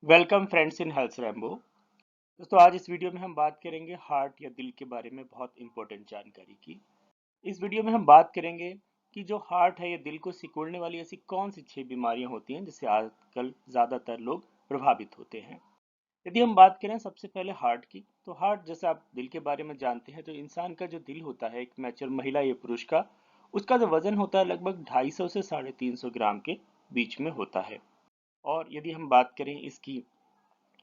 Welcome friends in health Rambo. दोस्तों आज इस वीडियो में हम बात करेंगे हार्ट या दिल के बारे में बहुत इंपॉर्टेंट जानकारी की। इस वीडियो में हम बात करेंगे कि जो हार्ट है या दिल को सिकुड़ने वाली ऐसी कौन सी 6 बीमारियां होती हैं जिससे आजकल ज़्यादातर लोग प्रभावित होते हैं। यदि हम बात करें सबसे पहले हार्ट की, तो हार्ट जैसे आप दिल के बारे में जानते हैं, तो इंसान का जो दिल होता है, एक मैच्योर महिला या पुरुष का, उसका जो वजन होता है लगभग 250 से 350 ग्राम के बीच में होता है। और यदि हम बात करें इसकी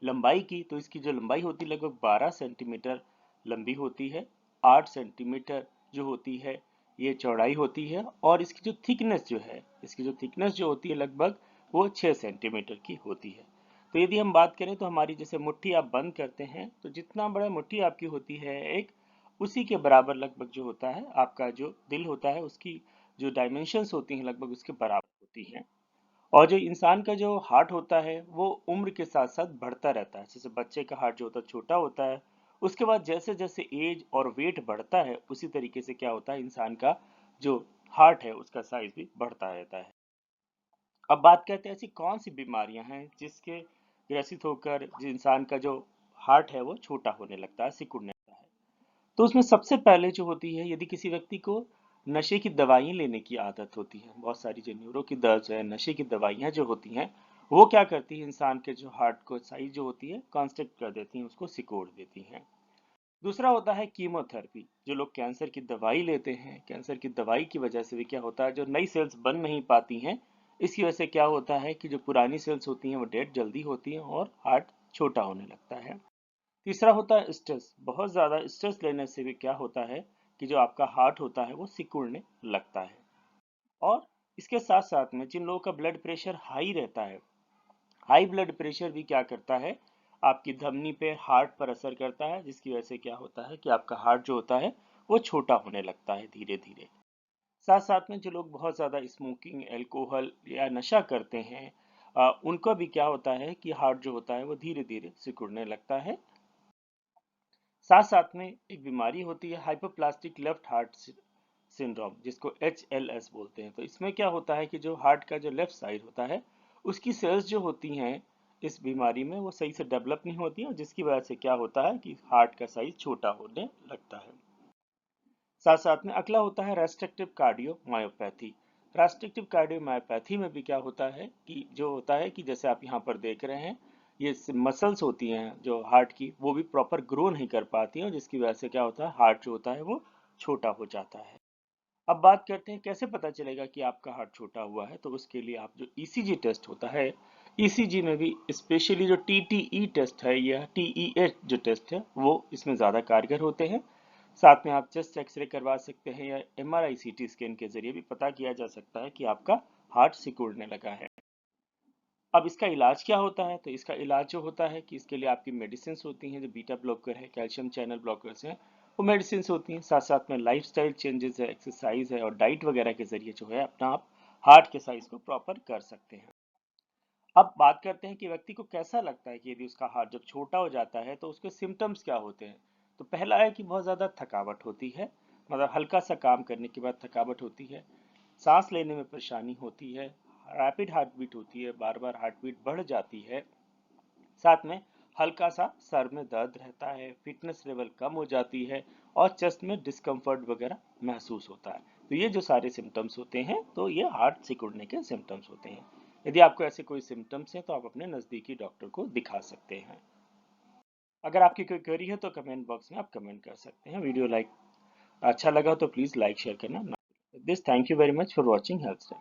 लंबाई की, तो इसकी जो लंबाई होती है लगभग 12 सेंटीमीटर लंबी होती है। 8 सेंटीमीटर जो होती है ये चौड़ाई होती है, और इसकी जो थिकनेस जो होती है लगभग वो 6 सेंटीमीटर की होती है। तो यदि हम बात करें तो हमारी जैसे मुट्ठी आप बंद करते हैं, तो जितना बड़ा मुट्ठी आपकी होती है एक, उसी के बराबर लगभग जो होता है आपका जो दिल होता है, उसकी जो डायमेंशंस होती हैं लगभग उसके बराबर होती हैं। और जो इंसान का जो हार्ट होता है वो उम्र के साथ साथ बढ़ता रहता है। जैसे बच्चे का हार्ट जो होता है छोटा होता है, उसके बाद जैसे जैसे एज और वेट बढ़ता है, उसी तरीके से क्या होता है इंसान का जो हार्ट है उसका साइज भी बढ़ता रहता है। अब बात करते हैं ऐसी कौन सी बीमारियां हैं जिसके ग्रसित होकर जो इंसान का जो हार्ट है वो छोटा होने लगता है, सिकुड़ने लगता है। तो उसमें सबसे पहले जो होती है, यदि किसी व्यक्ति को नशे की दवाइयाँ लेने की आदत होती है, बहुत सारी जो न्यूरो की दर्द है, नशे की दवाइयाँ जो होती हैं, वो क्या करती है इंसान के जो हार्ट को साइज जो होती है कॉन्स्ट्रिक्ट कर देती हैं, उसको सिकोड़ देती हैं। दूसरा होता है कीमोथेरेपी। जो लोग कैंसर की दवाई लेते हैं, कैंसर की दवाई की वजह से भी क्या होता है, जो नई सेल्स बन नहीं पाती हैं, इसकी वजह से क्या होता है कि जो पुरानी सेल्स होती हैं वो डेड जल्दी होती हैं और हार्ट छोटा होने लगता है। तीसरा होता है स्ट्रेस। बहुत ज़्यादा स्ट्रेस लेने से भी क्या होता है कि जो आपका हार्ट होता है वो सिकुड़ने लगता है। और इसके साथ साथ में जिन लोगों का ब्लड प्रेशर हाई रहता है, हाई ब्लड प्रेशर भी क्या करता है, आपकी धमनी पे हार्ट पर असर करता है, जिसकी वजह से क्या होता है कि आपका हार्ट जो होता है वो छोटा होने लगता है धीरे धीरे। साथ साथ में जो लोग बहुत ज़्यादा स्मोकिंग, एल्कोहल या नशा करते हैं, उनका भी क्या होता है कि हार्ट जो होता है वो धीरे धीरे सिकुड़ने लगता है। साथ साथ में एक बीमारी होती है हाइपोप्लास्टिक लेफ्ट हार्ट सिंड्रोम, जिसको HLS बोलते हैं। तो इसमें क्या होता है कि जो हार्ट का जो लेफ्ट साइड होता है, उसकी सेल्स जो होती हैं इस बीमारी में वो सही से डेवलप नहीं होती है, और जिसकी वजह से क्या होता है कि हार्ट का साइज छोटा होने लगता है। साथ साथ में अगला होता है रेस्ट्रिक्टिव कार्डियोमायोपैथी। रेस्ट्रिक्टिव कार्डियोमायोपैथी में भी क्या होता है कि जो होता है कि जैसे आप यहाँ पर देख रहे हैं, ये मसल्स होती हैं जो हार्ट की, वो भी प्रॉपर ग्रो नहीं कर पाती हैं, और जिसकी वजह से क्या होता है हार्ट जो होता है वो छोटा हो जाता है। अब बात करते हैं कैसे पता चलेगा कि आपका हार्ट छोटा हुआ है। तो उसके लिए आप जो ईसीजी टेस्ट होता है, ईसीजी में भी स्पेशली जो टीटीई टेस्ट है या टीईए जो टेस्ट है वो इसमें ज़्यादा कारगर होते हैं। साथ में आप चेस्ट एक्सरे करवा सकते हैं, या एमआरआई सीटी स्कैन के जरिए भी पता किया जा सकता है कि आपका हार्ट सिकुड़ने लगा है। अब इसका इलाज क्या होता है, तो इसका इलाज जो होता है कि इसके लिए आपकी मेडिसिन होती हैं, जो बीटा ब्लॉकर है, कैल्शियम चैनल ब्लॉकर्स हैं, वो मेडिसिन होती हैं। साथ साथ में लाइफस्टाइल चेंजेस है, एक्सरसाइज है, और डाइट वगैरह के जरिए जो है अपना आप हार्ट के साइज को प्रॉपर कर सकते हैं। अब बात करते हैं कि व्यक्ति को कैसा लगता है कि यदि उसका हार्ट जब छोटा हो जाता है तो उसके सिम्टम्स क्या होते हैं। तो पहला है कि बहुत ज़्यादा थकावट होती है, मतलब हल्का सा काम करने के बाद थकावट होती है। सांस लेने में परेशानी होती है, रैपिड हार्ट बीट होती है, बार बार हार्ट बीट बढ़ जाती है। साथ में हल्का सा सर में दर्द रहता है, फिटनेस लेवल कम हो जाती है, और चेस्ट में डिस्कम्फर्ट वगैरह महसूस होता है। तो ये जो सारे सिम्टम्स होते हैं, तो ये हार्ट सिकुड़ने के सिम्टम्स होते हैं। यदि आपको ऐसे कोई सिम्टम्स हैं तो आप अपने नज़दीकी डॉक्टर को दिखा सकते हैं। अगर आपकी कोई क्वेरी है तो कमेंट बॉक्स में आप कमेंट कर सकते हैं। वीडियो लाइक अच्छा लगा तो प्लीज़ लाइक शेयर करना ना। This thank you very much for watching health.